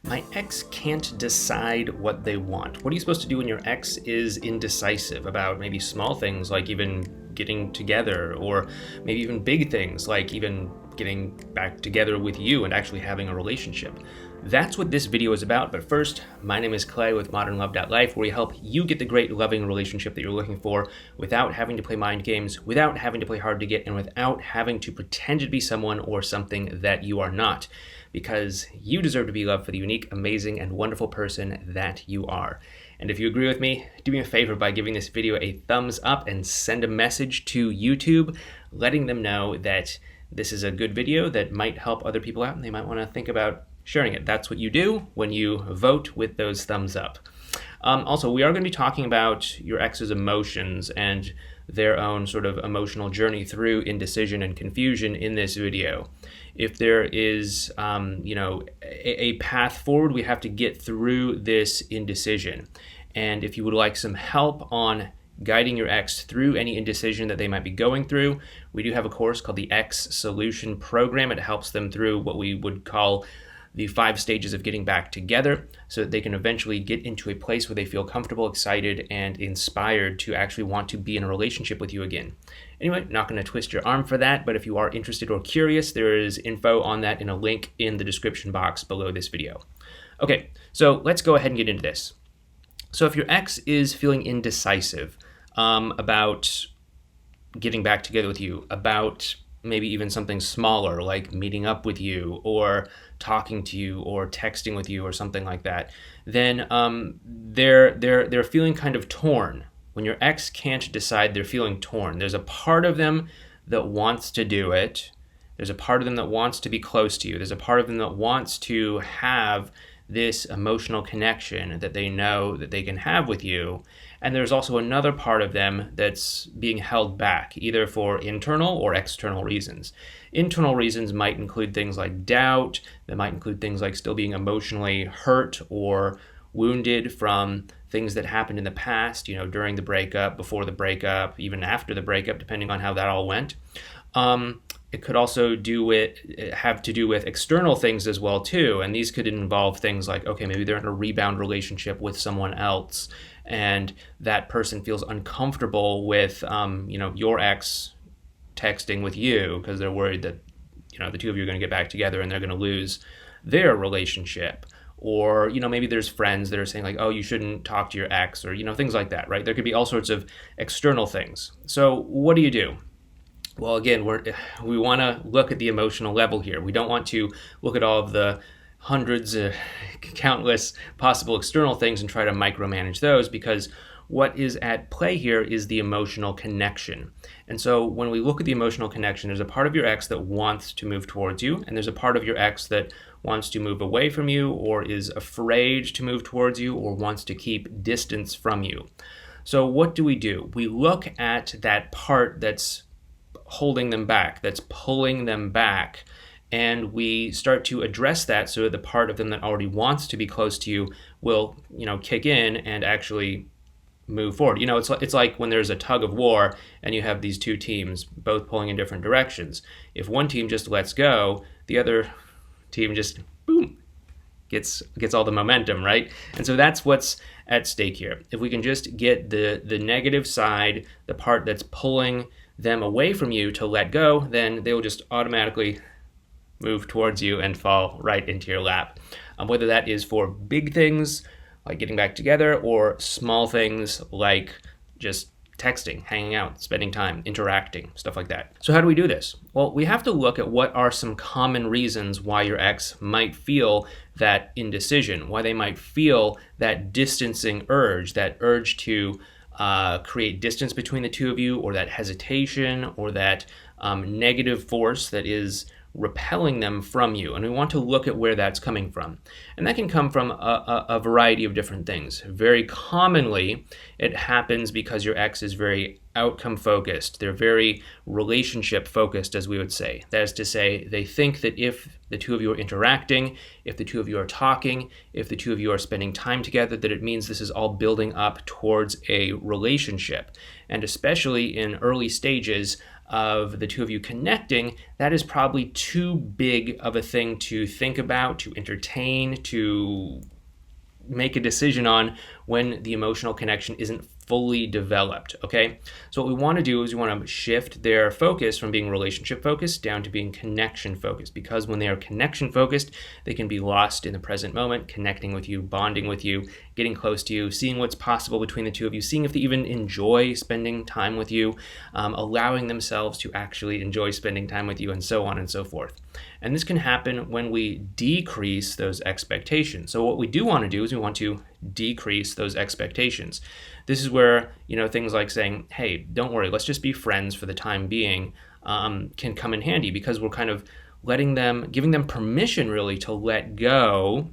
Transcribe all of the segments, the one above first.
My ex can't decide what they want. What are you supposed to do when your ex is indecisive about maybe small things like even getting together, or maybe even big things like even getting back together with you and actually having a relationship? That's what this video is about. But first, my name is Clay with modernlove.life, where we help you get the great loving relationship that you're looking for without having to play mind games, without having to play hard to get, and without having to pretend to be someone or something that you are not. Because you deserve to be loved for the unique, amazing, and wonderful person that you are. And if you agree with me, do me a favor by giving this video a thumbs up and send a message to YouTube letting them know that this is a good video that might help other people out and they might want to think about sharing it. That's what you do when you vote with those thumbs up. Also, we are going to be talking about your ex's emotions and their own sort of emotional journey through indecision and confusion in this video. If there is, a path forward, we have to get through this indecision. And if you would like some help on guiding your ex through any indecision that they might be going through, we do have a course called the Ex Solution Program. It helps them through what we would call the 5 stages of getting back together so that they can eventually get into a place where they feel comfortable, excited, and inspired to actually want to be in a relationship with you again. Anyway, not going to twist your arm for that, but if you are interested or curious, there is info on that in a link in the description box below this video. Okay, so let's go ahead and get into this. So if your ex is feeling indecisive about getting back together with you, about maybe even something smaller like meeting up with you or talking to you or texting with you or something like that, then they're feeling kind of torn. When your ex can't decide, they're feeling torn. There's a part of them that wants to do it. There's a part of them that wants to be close to you. There's a part of them that wants to have this emotional connection that they know that they can have with you. And there's also another part of them that's being held back, either for internal or external reasons. Internal reasons might include things like doubt. That might include things like still being emotionally hurt or wounded from things that happened in the past, during the breakup, before the breakup, even after the breakup, depending on how that all went. It could also have to do with external things as well too, and these could involve things like, okay, maybe they're in a rebound relationship with someone else, and that person feels uncomfortable with, your ex texting with you because they're worried that, the two of you are going to get back together and they're going to lose their relationship. Or, maybe there's friends that are saying like, oh, you shouldn't talk to your ex, or, things like that, right? There could be all sorts of external things. So what do you do? Well, again, we want to look at the emotional level here. We don't want to look at all of the hundreds, countless possible external things and try to micromanage those, because what is at play here is the emotional connection. And so when we look at the emotional connection, there's a part of your ex that wants to move towards you, and there's a part of your ex that wants to move away from you, or is afraid to move towards you, or wants to keep distance from you. So what do? We look at that part that's holding them back, that's pulling them back, and we start to address that so that the part of them that already wants to be close to you will, kick in and actually move forward. It's like when there's a tug of war and you have these two teams both pulling in different directions. If one team just lets go, the other team just boom gets all the momentum, right? And so that's what's at stake here. If we can just get the negative side, the part that's pulling them away from you, to let go, then they will just automatically move towards you and fall right into your lap. Whether that is for big things like getting back together, or small things like just texting, hanging out, spending time, interacting, stuff like that. So how do we do this? Well, we have to look at what are some common reasons why your ex might feel that indecision, why they might feel that distancing urge, that urge to create distance between the two of you, or that hesitation, or that negative force that is repelling them from you. And we want to look at where that's coming from. And that can come from a variety of different things. Very commonly, it happens because your ex is very outcome focused. They're very relationship focused, as we would say. That is to say, they think that if the two of you are interacting, if the two of you are talking, if the two of you are spending time together, that it means this is all building up towards a relationship. And especially in early stages, of the two of you connecting, that is probably too big of a thing to think about, to entertain, to make a decision on when the emotional connection isn't fully developed, okay? So what we want to do is we want to shift their focus from being relationship focused down to being connection focused, because when they are connection focused, they can be lost in the present moment, connecting with you, bonding with you, getting close to you, seeing what's possible between the two of you, seeing if they even enjoy spending time with you, allowing themselves to actually enjoy spending time with you, and so on and so forth. And this can happen when we decrease those expectations. So what we do want to do is we want to decrease those expectations. This is where, things like saying, hey, don't worry, let's just be friends for the time being, can come in handy, because we're kind of giving them permission really to let go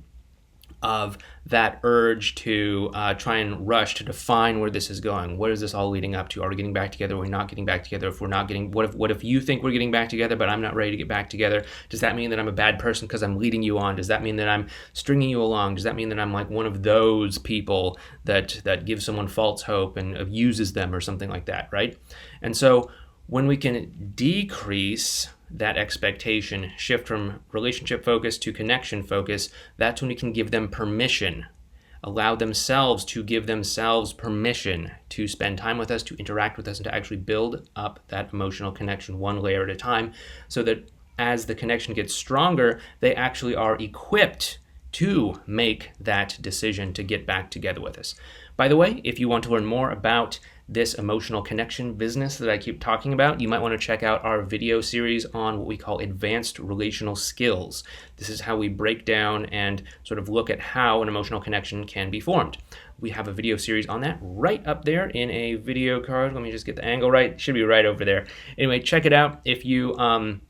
of that urge to try and rush to define where this is going. What is this all leading up to? Are we getting back together? Are we not getting back together? If we're not getting, what if you think we're getting back together, but I'm not ready to get back together? Does that mean that I'm a bad person because I'm leading you on? Does that mean that I'm stringing you along? Does that mean that I'm like one of those people that gives someone false hope and abuses them or something like that, right? And so when we can decrease that expectation, shift from relationship focus to connection focus, that's when we can give them permission, allow themselves to give themselves permission to spend time with us, to interact with us, and to actually build up that emotional connection one layer at a time, so that as the connection gets stronger, they actually are equipped to make that decision to get back together with us. By the way, if you want to learn more about this emotional connection business that I keep talking about, you might want to check out our video series on what we call advanced relational skills. This is how we break down and sort of look at how an emotional connection can be formed. We have a video series on that right up there in a video card. Let me just get the angle right. It should be right over there. Anyway, check it out if you want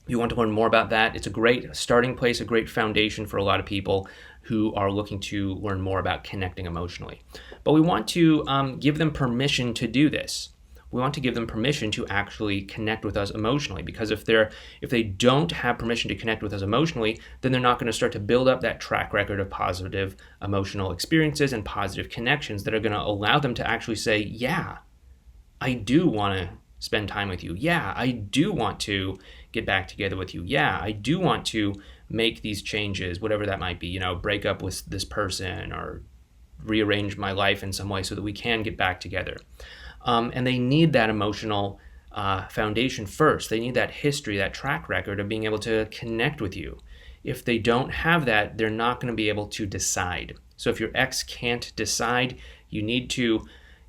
to learn more about that. It's a great starting place, a great foundation for a lot of people who are looking to learn more about connecting emotionally. But we want to give them permission to do this. We want to give them permission to actually connect with us emotionally, because if they don't have permission to connect with us emotionally, then they're not going to start to build up that track record of positive emotional experiences and positive connections that are going to allow them to actually say, yeah, I do want to spend time with you. Yeah, I do want to get back together with you. Yeah, I do want to make these changes, whatever that might be, break up with this person or rearrange my life in some way so that we can get back together. And they need that emotional foundation first. They need that history, that track record of being able to connect with you. If they don't have that, they're not going to be able to decide. So if your ex can't decide, you need to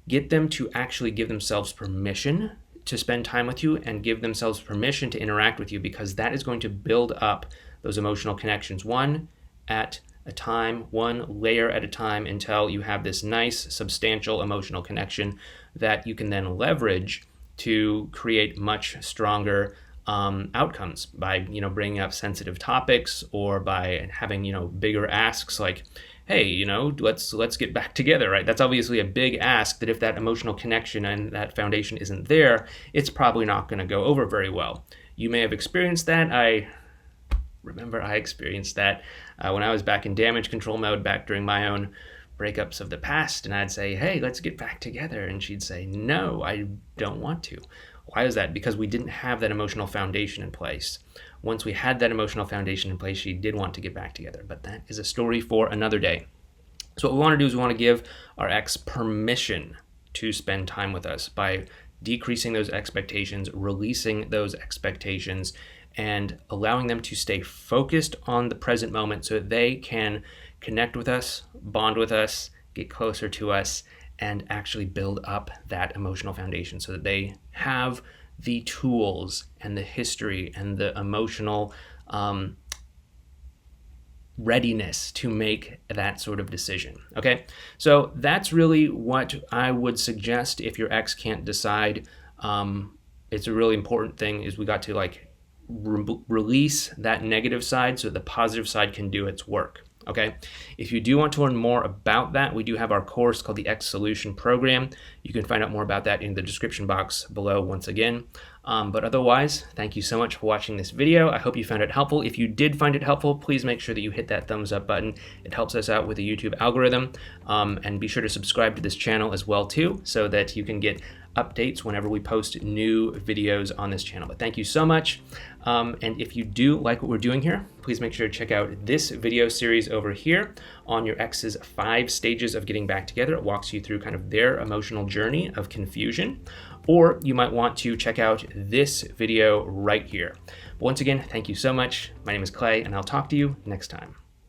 get them to actually give themselves permission to spend time with you and give themselves permission to interact with you, because that is going to build up those emotional connections one at a time, one layer at a time, until you have this nice, substantial emotional connection that you can then leverage to create much stronger outcomes by, bringing up sensitive topics, or by having, bigger asks like, hey, let's get back together, right? That's obviously a big ask that if that emotional connection and that foundation isn't there, it's probably not going to go over very well. You may have experienced that. I remember I experienced that when I was back in damage control mode, back during my own breakups of the past, and I'd say, hey, let's get back together. And she'd say, no, I don't want to. Why is that? Because we didn't have that emotional foundation in place. Once we had that emotional foundation in place, she did want to get back together. But that is a story for another day. So what we want to do is we want to give our ex permission to spend time with us by decreasing those expectations, releasing those expectations, and allowing them to stay focused on the present moment so that they can connect with us, bond with us, get closer to us, and actually build up that emotional foundation so that they have the tools and the history and the emotional readiness to make that sort of decision. Okay, so that's really what I would suggest if your ex can't decide. It's a really important thing is we got to release that negative side so that the positive side can do its work. Okay, if you do want to learn more about that, we do have our course called the X Solution Program. You can find out more about that in the description box below once again. But otherwise, thank you so much for watching this video. I hope you found it helpful. If you did find it helpful, please make sure that you hit that thumbs up button. It helps us out with the YouTube algorithm. And be sure to subscribe to this channel as well too, so that you can get updates whenever we post new videos on this channel. But thank you so much. And if you do like what we're doing here, please make sure to check out this video series over here on your ex's 5 stages of getting back together. It walks you through kind of their emotional journey of confusion. Or you might want to check out this video right here. But once again, thank you so much. My name is Clay, and I'll talk to you next time.